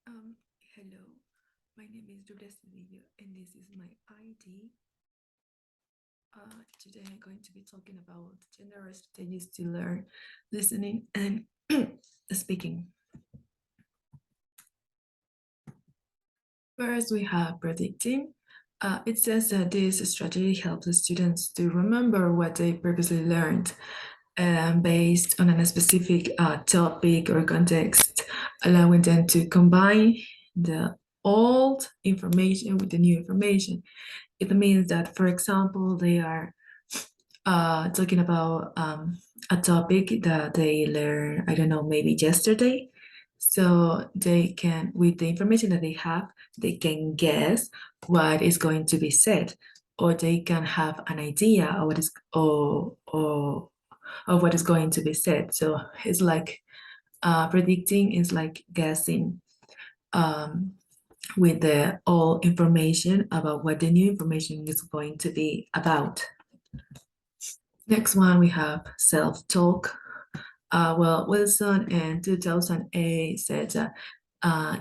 Um, Hello, my name is Lourdes Cedillo and this is my ID. Today I'm going to be talking about general strategies to learn listening and speaking. First, we have predicting. It says that this strategy helps the students to remember what they previously learned based on a specific topic or context, allowing them to combine the old information with the new information. It means that, for example, they are talking about a topic that they learned, I don't know, maybe yesterday. So they can, with the information that they have, they can guess what is going to be said, or they can have an idea of what is or of what is going to be said. So it's like predicting is like guessing um, with the old information about what the new information is going to be about. Next one, we have self-talk. Wilson in 2008 said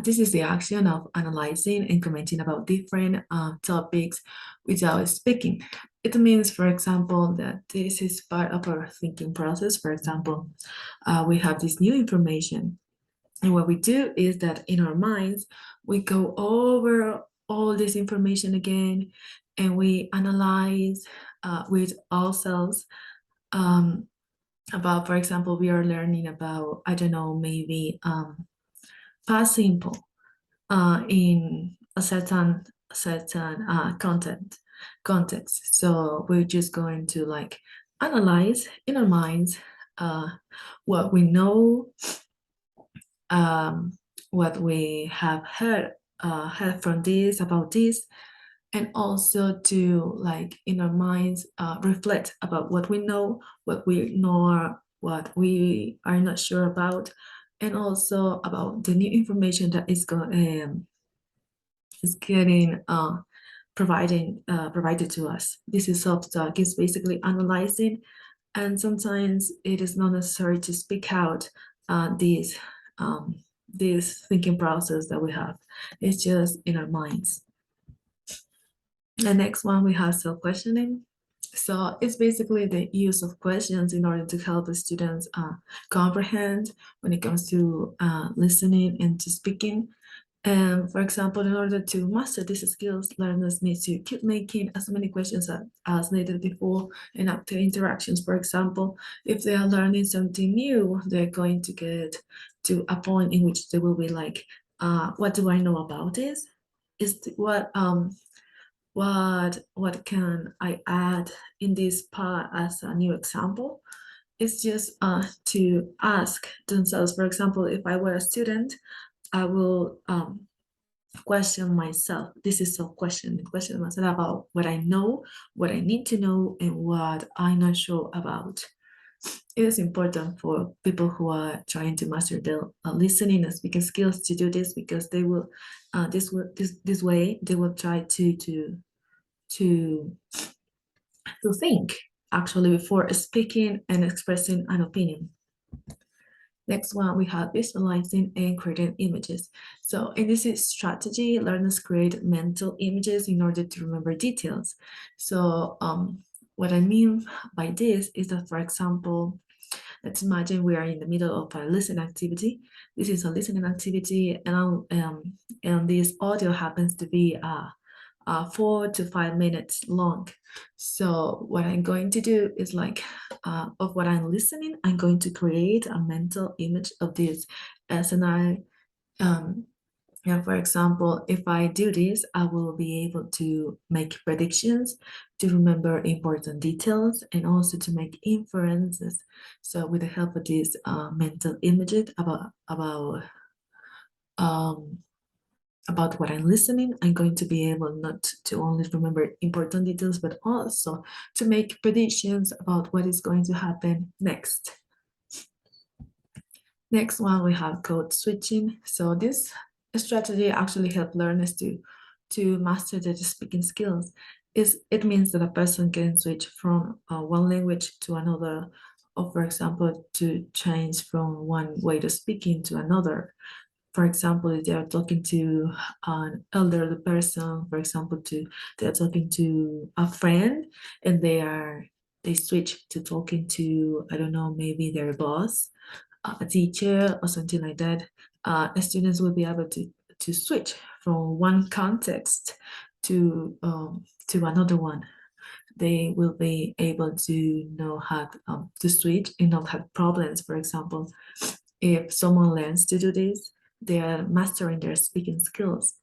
this is the action of analyzing and commenting about different topics without speaking. It means, for example, that this is part of our thinking process. For example, we have this new information, and what we do is that in our minds, we go over all this information again, and we analyze with ourselves um, about, for example, we are learning about, I don't know, maybe past simple in a certain context. So we're just going to like analyze in our minds uh, what we know, um, what we have heard from this about this, and also to like in our minds reflect about what we know, what we know, what we are not sure about, and also about the new information that is getting provided to us. This is self-talk. It's basically analyzing, and sometimes it is not necessary to speak out these um, this thinking process that we have. It's just in our minds. The next one, we have self-questioning. So it's basically the use of questions in order to help the students comprehend when it comes to listening and to speaking. And for example, in order to master these skills, learners need to keep making as many questions as needed before and after interactions. For example, if they are learning something new, they're going to get to a point in which they will be like, what do I know about this? What can I add in this part as a new example? It's just to ask themselves. For example, if I were a student, I will question myself. This is self-question. Question myself about what I know, what I need to know, and what I'm not sure about. It is important for people who are trying to master their listening and speaking skills to do this, because they will this way they will try to to think actually before speaking and expressing an opinion. Next one, we have visualizing and creating images. So in this strategy, learners create mental images in order to remember details. So what I mean by this is that, for example, let's imagine we are in the middle of a listening activity. This is a listening activity, and this audio happens to be 4 to 5 minutes long. So what I'm going to do is like of what I'm listening, I'm going to create a mental image of this scenario. Um, and for example, if I do this, I will be able to make predictions, to remember important details, and also to make inferences. So with the help of these mental images um, about what I'm listening, I'm going to be able not to only remember important details, but also to make predictions about what is going to happen next. Next one, we have code switching. So this strategy actually helps learners to master their speaking skills. It means that a person can switch from one language to another, or for example, to change from one way to speaking to another. For example, if they are talking to an elderly person, for example, they're talking to a friend, and they switch to talking to, I don't know, maybe their boss, a teacher, or something like that. Students will be able to switch from one context to another one. They will be able to know how to switch and not have problems. For example, if someone learns to do this, they are mastering their speaking skills.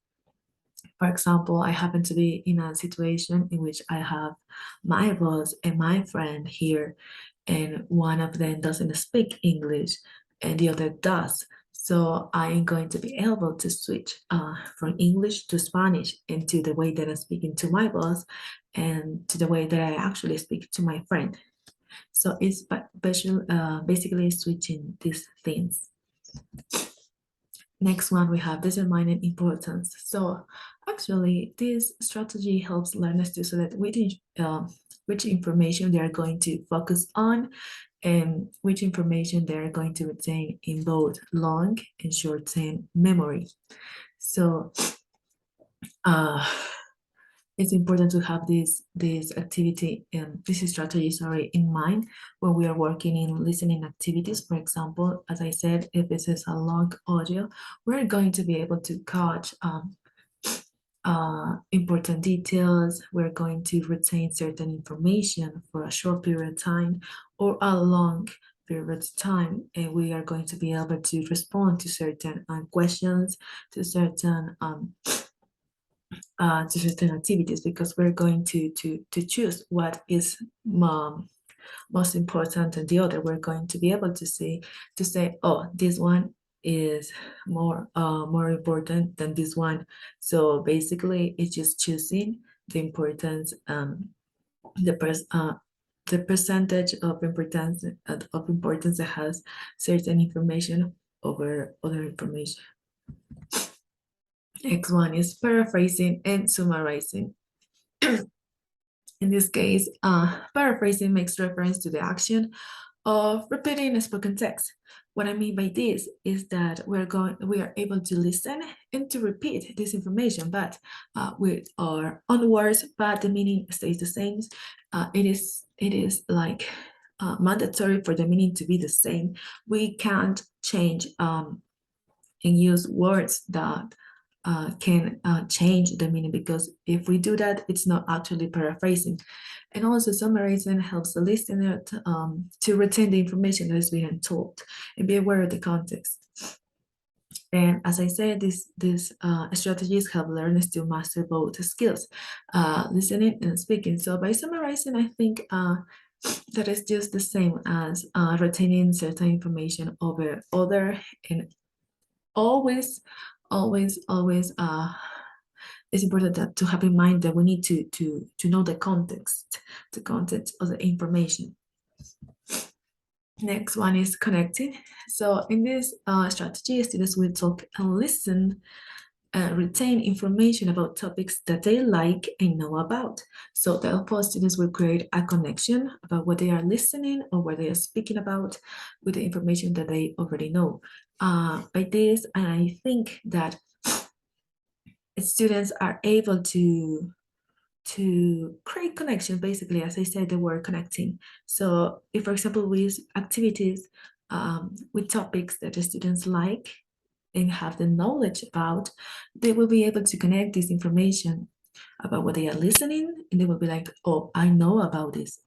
For example, I happen to be in a situation in which I have my boss and my friend here, and one of them doesn't speak English and the other does. So I am going to be able to switch from English to Spanish into the way that I'm speaking to my boss and to the way that I actually speak to my friend. So it's basically switching these things. Next one, we have determining importance. So actually, this strategy helps learners to select which information they are going to focus on and which information they are going to retain in both long and short-term memory. So it's important to have this activity and this strategy, sorry, in mind when we are working in listening activities. For example, as I said, if this is a long audio, we're going to be able to catch important details. We're going to retain certain information for a short period of time or a long period of time, and we are going to be able to respond to certain questions, to certain activities, because we're going to choose what is most important than the other. We're going to be able to say, oh, this one is more important than this one. So basically, it's just choosing the importance, the percentage of importance that has certain information over other information. Next one is paraphrasing and summarizing. In this case, paraphrasing makes reference to the action of repeating a spoken text. What I mean by this is that we are able to listen and to repeat this information, but with our own words, but the meaning stays the same. It is like mandatory for the meaning to be the same. We can't change and use words that can change the meaning, because if we do that, it's not actually paraphrasing. And also, summarizing helps the listener to retain the information that is being told and be aware of the context. And as I said, these strategies help learners to master both skills, listening and speaking. So by summarizing, I think that is just the same as retaining certain information over other, and always, always it's important to have in mind that we need to know the context of the information. Next one is connecting. So in this strategy, students will talk and listen, retain information about topics that they like and know about. So therefore, students will create a connection about what they are listening or what they are speaking about with the information that they already know. By this, I think that students are able to create connection. Basically, as I said, the word connecting. So if, for example, we use activities with topics that the students like and have the knowledge about, they will be able to connect this information about what they are listening, and they will be like, oh, I know about this,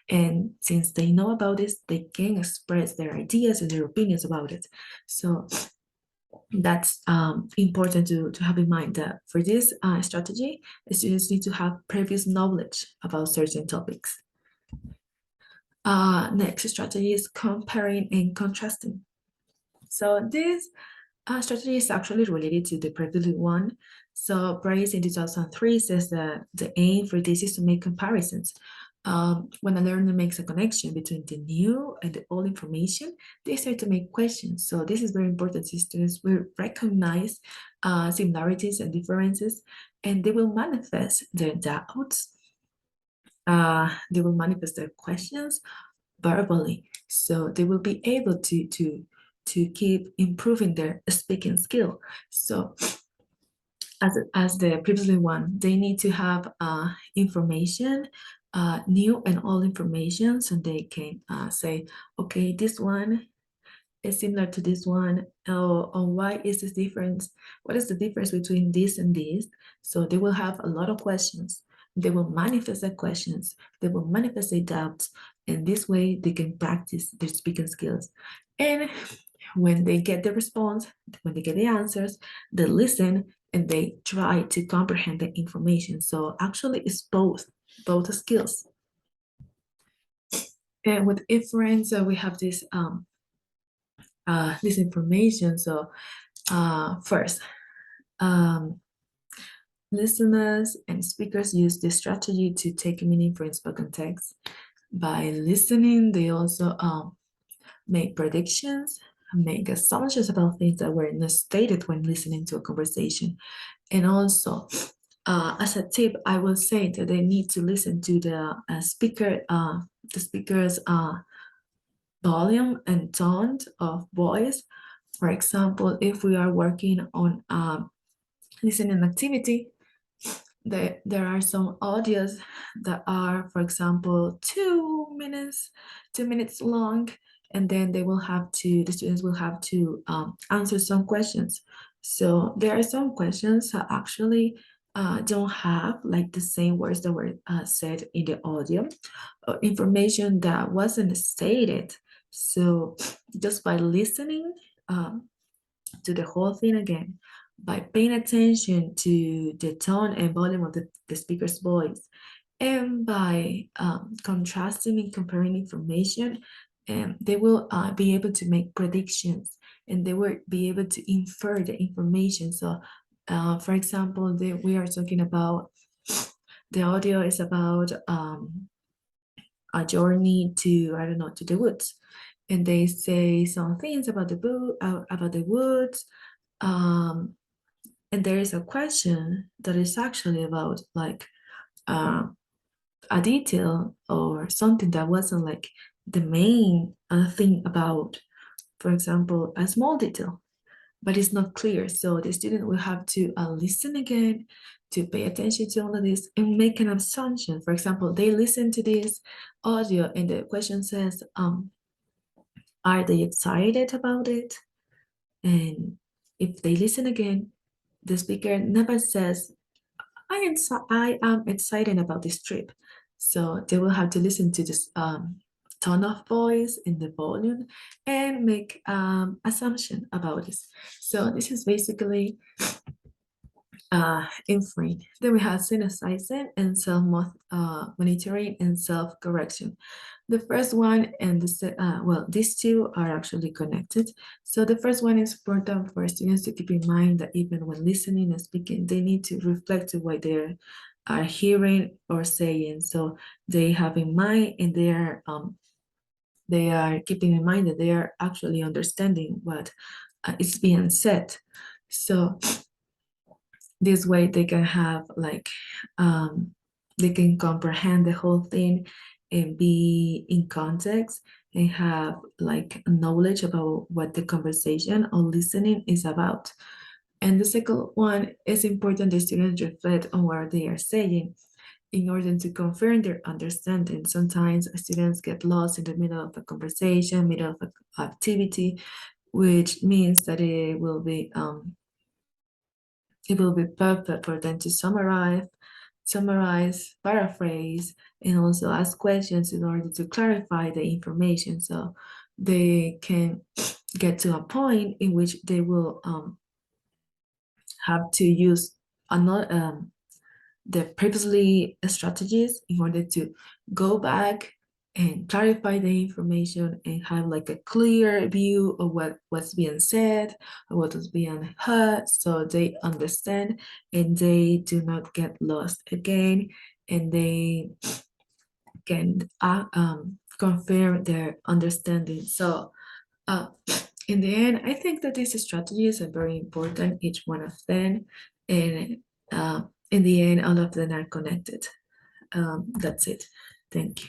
and since they know about this, they can express their ideas and their opinions about it. So that's important to have in mind, that for this strategy, students need to have previous knowledge about certain topics. Next strategy is comparing and contrasting. So this strategy is actually related to the previous one. So Bryce in 2003 says that the aim for this is to make comparisons. When a learner makes a connection between the new and the old information, they start to make questions. So this is very important. Students will recognize similarities and differences, and they will manifest their doubts. They will manifest their questions verbally. So they will be able to to keep improving their speaking skill. So as the previously one, they need to have information, new and old information, so they can say, okay, this one is similar to this one, or why is this difference? What is the difference between this and this? So they will have a lot of questions. They will manifest their questions. They will manifest their doubts. And this way they can practice their speaking skills. And when they get the response, when they get the answers, they listen and they try to comprehend the information. So actually it's both skills. And with inference, we have this information. So first, listeners and speakers use this strategy to take meaning from spoken text. By listening, they also make predictions, make assumptions about things that were not stated when listening to a conversation. And also, as a tip, I will say that they need to listen to the speaker's volume and tone of voice. For example, if we are working on listening activity, there are some audios that are, for example, 2 minutes long, and then the students will have to answer some questions. So there are some questions that actually don't have like the same words that were said in the audio, or information that wasn't stated. So just by listening to the whole thing again, by paying attention to the tone and volume of the speaker's voice, and by contrasting and comparing information, they will be able to make predictions, and they will be able to infer the information. So for example, we are talking about, the audio is about a journey to, I don't know, to the woods, and they say some things about the woods, and there is a question that is actually about like a detail or something that wasn't like the main thing about, for example, a small detail, but it's not clear. So the student will have to listen again, to pay attention to all of this and make an assumption. For example, they listen to this audio and the question says, are they excited about it? And if they listen again, the speaker never says, I am excited about this trip. So they will have to listen to this tone of voice and the volume and make assumption about this. So this is basically inferring. Then we have synthesizing and self-monitoring and self-correction. The first one and well, these two are actually connected. So the first one is important for students to keep in mind that even when listening and speaking, they need to reflect to what they are hearing or saying. So they have in mind, and they are keeping in mind that they are actually understanding what is being said. So this way they can have like they can comprehend the whole thing and be in context and have like knowledge about what the conversation or listening is about. And the second one is important the students reflect on what they are saying in order to confirm their understanding. Sometimes students get lost in the middle of a conversation, middle of an activity, which means that it will be perfect for them to summarize, paraphrase, and also ask questions in order to clarify the information, so they can get to a point in which they will have to use another the previously strategies in order to go back and clarify the information and have like a clear view of what's being said or what was being heard, so they understand and they do not get lost again, and they can confirm their understanding. So in the end, I think that these strategies are very important, each one of them, and in the end, all of them are connected. That's it. Thank you.